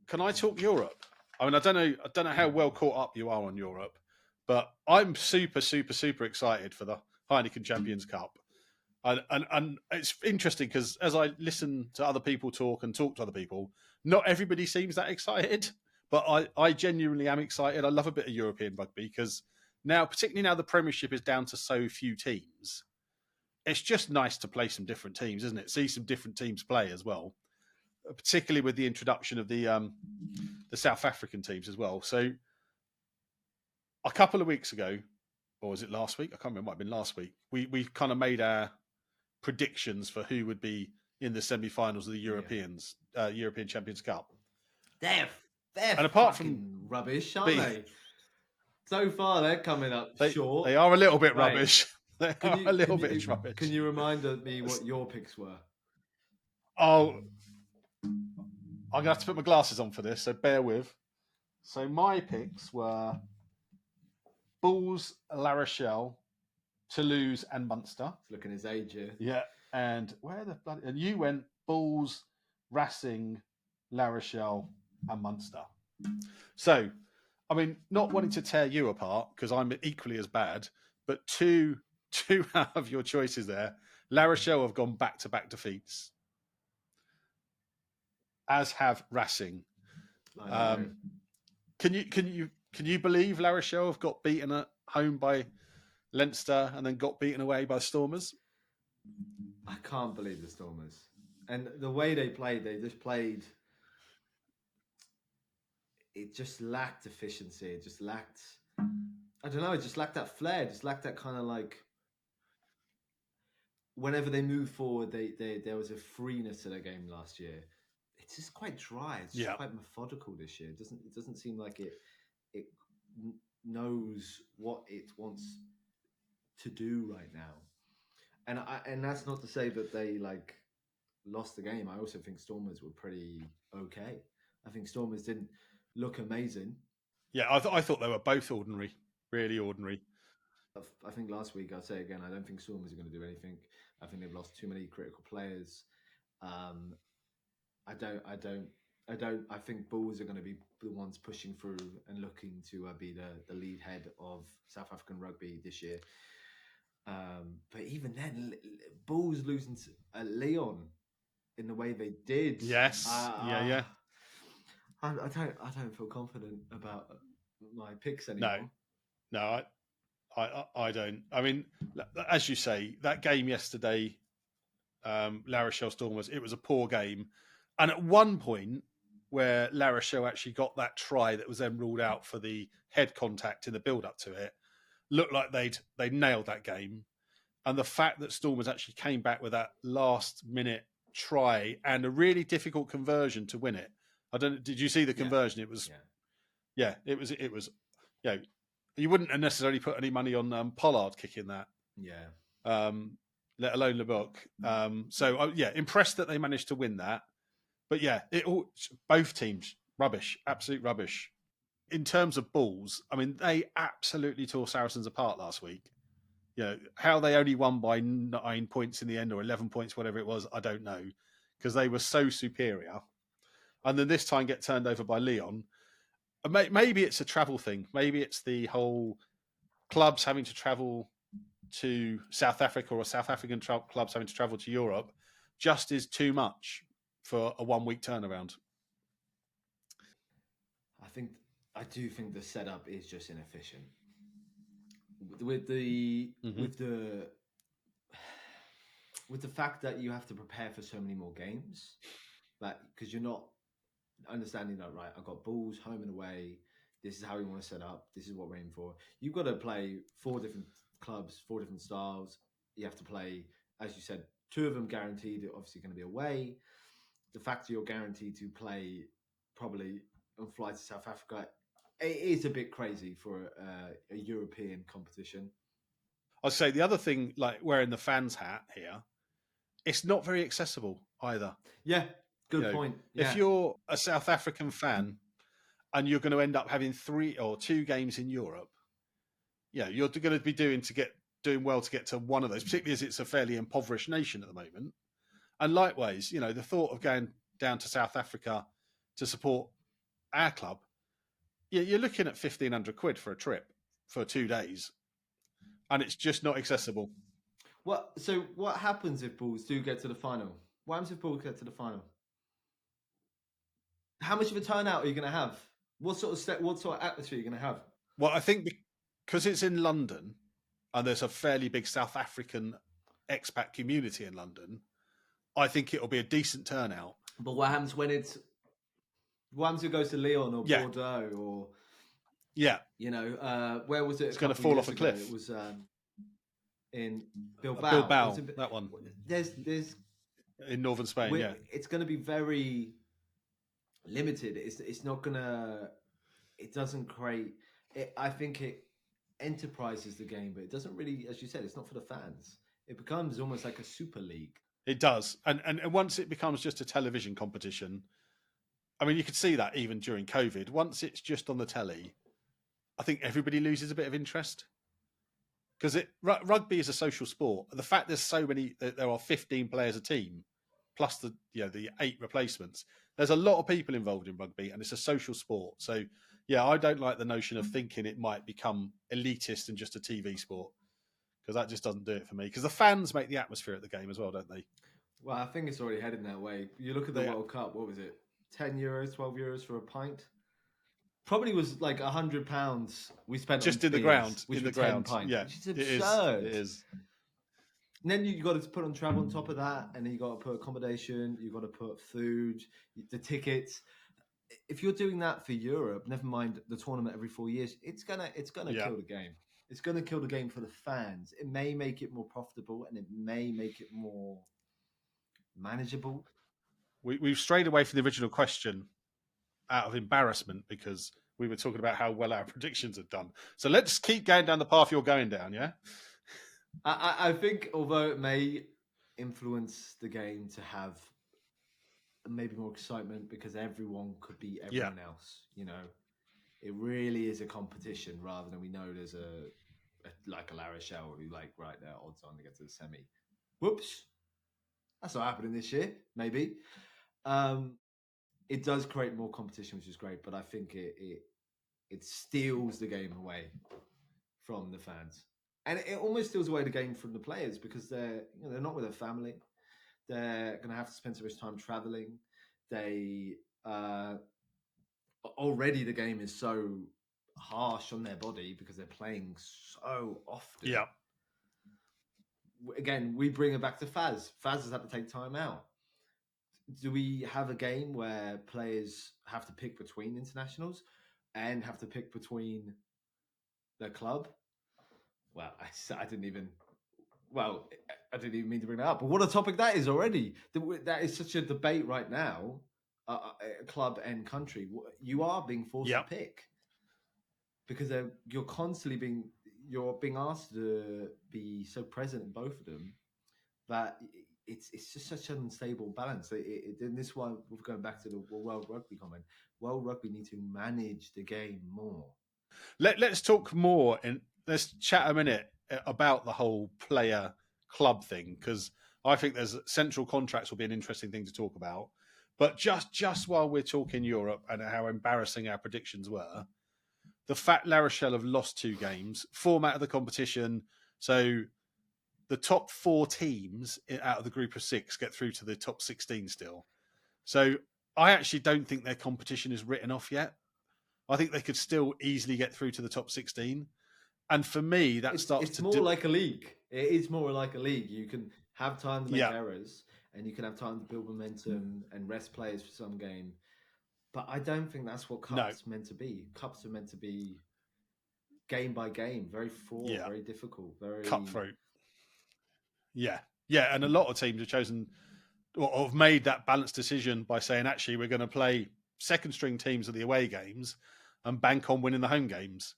can I talk Europe? I mean, I don't know how well caught up you are on Europe, but I'm super, super, super excited for the Heineken Champions Cup. And it's interesting because as I listen to other people talk to other people, not everybody seems that excited, but I genuinely am excited. I love a bit of European rugby because now, particularly now the Premiership is down to so few teams, it's just nice to play some different teams, isn't it? See some different teams play as well, particularly with the introduction of the South African teams as well. So a couple of weeks ago, or was it last week? I can't remember. It might have been last week. We kind of made our predictions for who would be in the semi-finals of the European Champions Cup. They're and apart from rubbish, aren't they? So far, they're coming up short. They are a little bit rubbish. They are a little bit rubbish. Can you remind me what your picks were? Oh, I'm going to have to put my glasses on for this, so bear with. So my picks were Bulls, La Rochelle, Toulouse, and Munster. Looking his age here. Yeah, and and you went Bulls, Racing, La Rochelle, and Munster. So, I mean, not wanting to tear you apart because I'm equally as bad, but two out of your choices there, La Rochelle have gone back-to-back defeats, as have Racing. Can you believe La Rochelle have got beaten at home by Leinster and then got beaten away by Stormers? I can't believe the Stormers. And the way they just played. It just lacked efficiency. It just lacked, I don't know, it just lacked that flair. It just lacked that kind of like, whenever they moved forward, there was a freeness to their game last year. It's just quite dry. It's just quite methodical this year. It doesn't seem like it knows what it wants to do right now. And that's not to say that they like lost the game. I also think Stormers were pretty okay. I think Stormers didn't look amazing. Yeah, I thought they were both ordinary, really ordinary. I think last week, I'll say again, I don't think Stormers are going to do anything. I think they've lost too many critical players. I think Bulls are going to be the ones pushing through and looking to be the lead head of South African rugby this year. But even then, Bulls losing to Leon in the way they did. Yes. Yeah. I don't feel confident about my picks anymore. No, I don't. I mean, as you say, that game yesterday, La Rochelle Stormers, it was a poor game. And at one point where La Rochelle actually got that try that was then ruled out for the head contact in the build-up to it, looked like they'd nailed that game. And the fact that Stormers actually came back with that last-minute try and a really difficult conversion to win it. I don't. Did you see the conversion? It was, it was. You know, you wouldn't have necessarily put any money on Pollard kicking that. Yeah. Let alone LeBoc. So impressed that they managed to win that. But both teams rubbish, absolute rubbish. In terms of Bulls, I mean, they absolutely tore Saracens apart last week. You know, how they only won by 9 points in the end or 11 points, whatever it was, I don't know, because they were so superior. And then this time get turned over by Leon. Maybe it's a travel thing. Maybe it's the whole clubs having to travel to South Africa or South African clubs having to travel to Europe just is too much for a 1 week turnaround. I do think the setup is just inefficient. With the fact that you have to prepare for so many more games, like because you're not understanding that, right? I've got Bulls home and away. This is how we want to set up. This is what we're aiming for. You've got to play 4 different clubs, 4 different styles. You have to play, as you said, 2 of them guaranteed. Obviously, going to be away. The fact that you're guaranteed to play probably on flights to South Africa, it is a bit crazy for a European competition. I'd say the other thing, like wearing the fans' hat here, it's not very accessible either. Yeah, good point. Yeah. If you're a South African fan and you're going to end up having 3 or 2 games in Europe, you're going to be doing well to get to one of those, particularly as it's a fairly impoverished nation at the moment. And likewise, the thought of going down to South Africa to support our club, you're looking at 1,500 quid for a trip for 2 days, and it's just not accessible. So what happens if Bulls do get to the final? What happens if Bulls get to the final? How much of a turnout are you going to have? What sort of atmosphere are you going to have? Well, I think because it's in London, and there's a fairly big South African expat community in London, I think it'll be a decent turnout. But what happens when it goes to Lyon or Bordeaux or where was it? It's going to fall off a cliff. It was in Bilbao. Bilbao, that one. There's in northern Spain. It's going to be very limited. It's not going to. It doesn't create. I think it enterprises the game, but it doesn't really, as you said, it's not for the fans. It becomes almost like a super league. It does, and once it becomes just a television competition, I mean, you could see that even during COVID. Once it's just on the telly, I think everybody loses a bit of interest because rugby is a social sport. The fact there are 15 players a team, plus the 8 replacements. There's a lot of people involved in rugby, and it's a social sport. So, I don't like the notion of thinking it might become elitist and just a TV sport, because that just doesn't do it for me. Because the fans make the atmosphere at the game as well, don't they? Well, I think it's already heading that way. You look at the World Cup, what was it? 10 euros, 12 euros for a pint? Probably was like £100 we spent just on in the ground. Which in the 10 ground. pints, yeah, which is absurd. It is. And then you got to put on travel on top of that, and then you got to put accommodation, you got to put food, the tickets. If you're doing that for Europe, never mind the tournament every 4 years, it's gonna kill the game. It's gonna kill the game for the fans. It may make it more profitable, and it may make it more manageable. We've strayed away from the original question out of embarrassment because we were talking about how well our predictions had done. So let's keep going down the path you're going down, yeah? I think although it may influence the game to have maybe more excitement because everyone could beat everyone else, it really is a competition rather than we know there's a like a La Rochelle who right there odds on to get to the semi. Whoops. That's not happening this year, maybe. It does create more competition, which is great, but I think it steals the game away from the fans. And it almost steals away the game from the players because they're not with their family. They're going to have to spend so much time traveling. They already the game is so harsh on their body because they're playing so often. Yeah. Again, we bring it back to Faz. Faz has had to take time out. Do we have a game where players have to pick between internationals and have to pick between their club? Well, I didn't even mean to bring that up. But what a topic that is already. That is such a debate right now, club and country. You are being forced to pick because you're being asked to be so present in both of them that it's just such an unstable balance. In this one, we're going back to the World Rugby comment. World Rugby need to manage the game more. Let's talk more and let's chat a minute about the whole player club thing, because I think there's central contracts will be an interesting thing to talk about. But just while we're talking Europe and how embarrassing our predictions were, the fact La Rochelle have lost 2 games, format of the competition, so the top 4 teams out of the group of 6 get through to the top 16 still. So I actually don't think their competition is written off yet. I think they could still easily get through to the top 16. And for me, it's more like a league. It is more like a league. You can have time to make errors, and you can have time to build momentum and rest players for some game. But I don't think that's what Cups meant to be. Cups are meant to be game by game, very very difficult, very cutthroat. Yeah, and a lot of teams have chosen or have made that balanced decision by saying, actually, we're going to play second string teams at the away games and bank on winning the home games.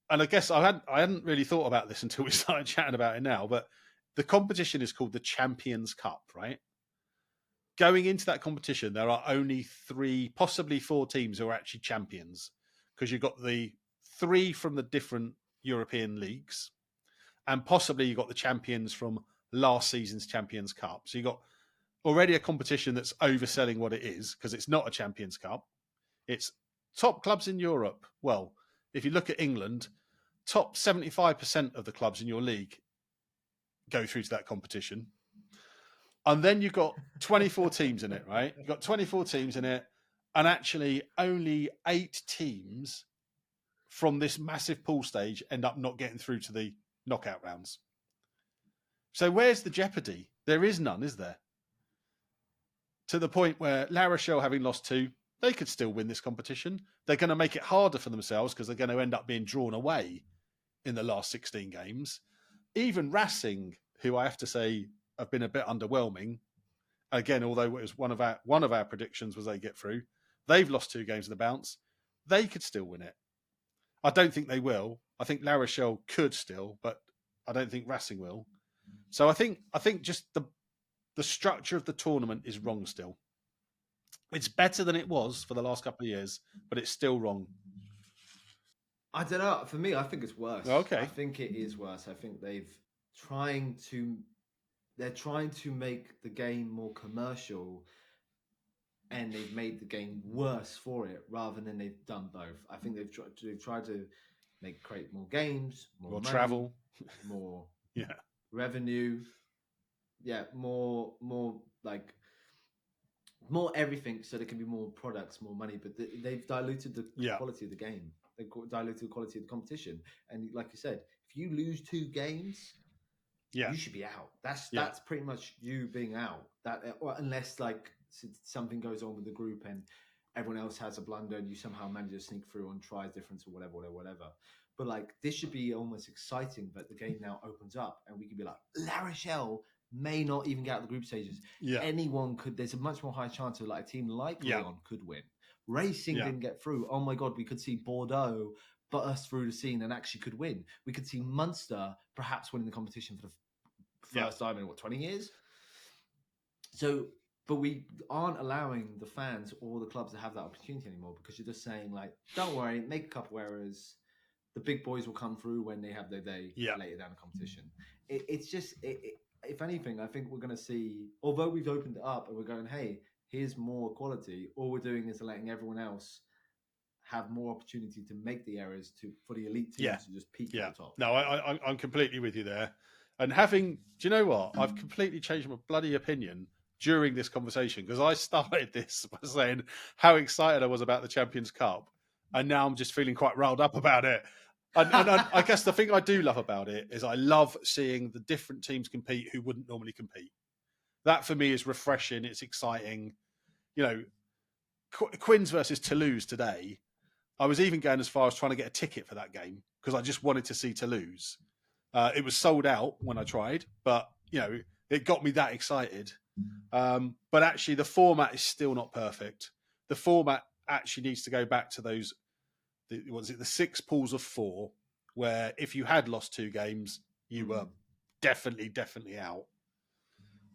And I guess I hadn't really thought about this until we started chatting about it now, but the competition is called the Champions Cup, right? Going into that competition, there are only 3, possibly 4 teams who are actually champions, because you've got the 3 from the different European leagues, and possibly you've got the champions from last season's Champions Cup. So you've got already a competition that's overselling what it is, because it's not a Champions Cup. It's top clubs in Europe. Well, if you look at England, top 75% of the clubs in your league go through to that competition. And then you've got 24 teams in it, right? You've got 24 teams in it, and actually only 8 teams from this massive pool stage end up not getting through to the knockout rounds. So where's the jeopardy? There is none, is there? To the point where La Rochelle, having lost 2, they could still win this competition. They're going to make it harder for themselves because they're going to end up being drawn away in the last 16 games. Even Racing, who I have to say have been a bit underwhelming, again, although it was one of our predictions was they get through, they've lost 2 games in the bounce. They could still win it. I don't think they will. I think La Rochelle could still, but I don't think Racing will. So I think just the structure of the tournament is wrong still. It's better than it was for the last couple of years, but it's still wrong. I don't know. For me, I think it's worse. Okay. I think it is worse. I think they're trying to make the game more commercial, and they've made the game worse for it rather than they've done both. I think they've tried to create more games, more money, travel, more revenue, more like more everything, so there can be more products, more money. But they've diluted the quality of the game. They've diluted the quality of the competition. And like you said, if you lose 2 games, you should be out. That's pretty much you being out. Unless like something goes on with the group and everyone else has a blunder and you somehow manage to sneak through on tries difference or whatever. But like this should be almost exciting that the game now opens up and we can be like, La Rochelle may not even get out of the group stages. Anyone could. There's a much more high chance of like a team like Leon could win. Racing didn't get through. Oh my God, we could see Bordeaux burst through the scene and actually could win. We could see Munster perhaps winning the competition for the first time in 20 years. So, but we aren't allowing the fans or the clubs to have that opportunity anymore because you're just saying like, don't worry, make a couple errors. The big boys will come through when they have their day later down the competition. It's just, if anything, I think we're going to see, although we've opened it up and we're going, hey, here's more quality, all we're doing is letting everyone else have more opportunity to make the errors for the elite teams to just peak at the top. No, I'm completely with you there. And do you know what? I've completely changed my bloody opinion during this conversation because I started this by saying how excited I was about the Champions Cup. And now I'm just feeling quite riled up about it. And I guess the thing I do love about it is I love seeing the different teams compete who wouldn't normally compete. That for me is refreshing. It's exciting. You know, Quins versus Toulouse today. I was even going as far as trying to get a ticket for that game because I just wanted to see Toulouse. It was sold out when I tried, but you know, it got me that excited. But actually, the format is still not perfect. The format actually needs to go back to those. The 6 pools of 4, where if you had lost 2 games, you were definitely out.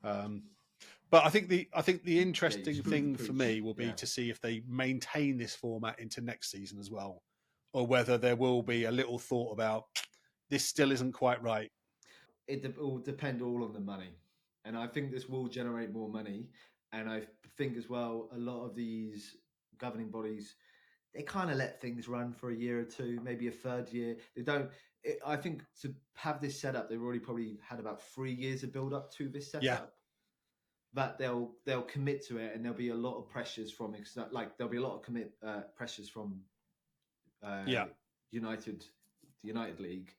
But I think the interesting thing for me will be to see if they maintain this format into next season as well, or whether there will be a little thought about this still isn't quite right. It will depend all on the money, and I think this will generate more money. And I think as well, a lot of these governing bodies, they kind of let things run for a year or 2, maybe a third year. They don't. I think to have this set up, they've already probably had about 3 years of build up to this setup. That they'll commit to it, and there'll be a lot of pressures from there'll be a lot of pressures from United League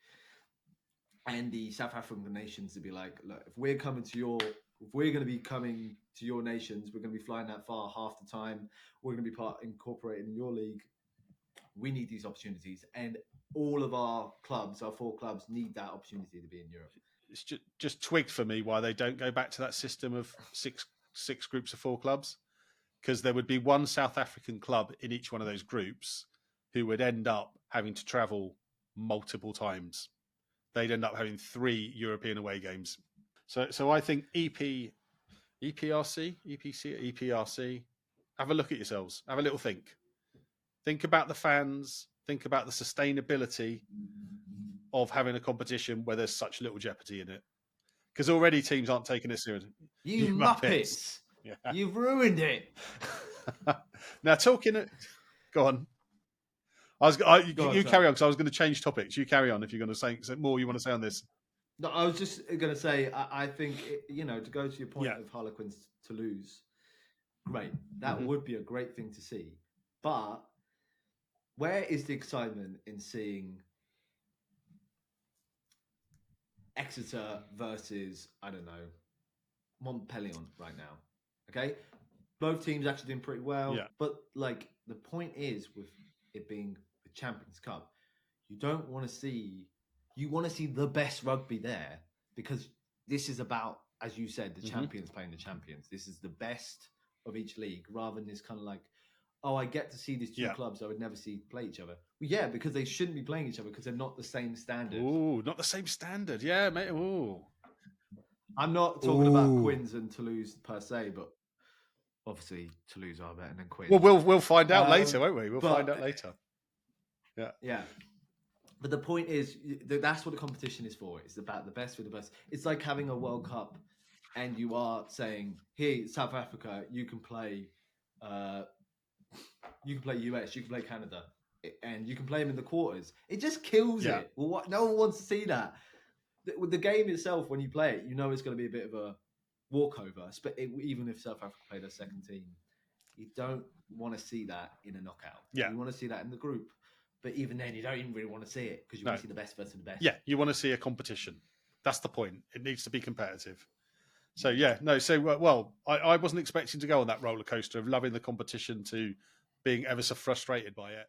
and the South African nations to be like, look, if we're going to be coming to your nations, we're going to be flying that far half the time. We're going to be incorporated in your league. We need these opportunities, and all of our 4 clubs, need that opportunity to be in Europe. It's just twigged for me why they don't go back to that system of six groups of 4 clubs, because there would be one South African club in each one of those groups who would end up having to travel multiple times. They'd end up having 3 European away games. So I think EPRC, have a look at yourselves. Have a little think. Think about the fans. Think about the sustainability of having a competition where there's such little jeopardy in it. Because already teams aren't taking it seriously. You Muppets! You've ruined it. Now, talking Go on. You carry on because I was going to change topics. You carry on if you're going to say more you want to say on this. No, I was just going to say, I think, to go to your point of Harlequins to lose, great. That would be a great thing to see. But where is the excitement in seeing Exeter versus, I don't know, Montpellier right now? Okay? Both teams actually doing pretty well. Yeah. But, the point is, with it being the Champions Cup, you don't want to see... You want to see the best rugby there, because this is about, as you said, the champions playing the champions. This is the best of each league, rather than this kind of I get to see these two clubs I would never see play each other. Well, yeah, because they shouldn't be playing each other because they're not the same standard. Ooh, not the same standard. Yeah, mate. Ooh. I'm not talking about Quins and Toulouse per se, but obviously Toulouse are better than Quins. Well, we'll find out later, won't we? We'll find out later. Yeah. Yeah. But the point is, that's what the competition is for. It's about the best with the best. It's like having a World Cup, and you are saying, "Here, South Africa, you can play US, you can play Canada, and you can play them in the quarters." It just kills it. Well, no one wants to see that. With the game itself, when you play it, you know it's going to be a bit of a walkover. Even if South Africa play their second team, you don't want to see that in a knockout. Yeah. You want to see that in the group. But even then, you don't even really want to see it because you want to see the best versus the best. Yeah, you want to see a competition. That's the point. It needs to be competitive. So, I wasn't expecting to go on that roller coaster of loving the competition to being ever so frustrated by it.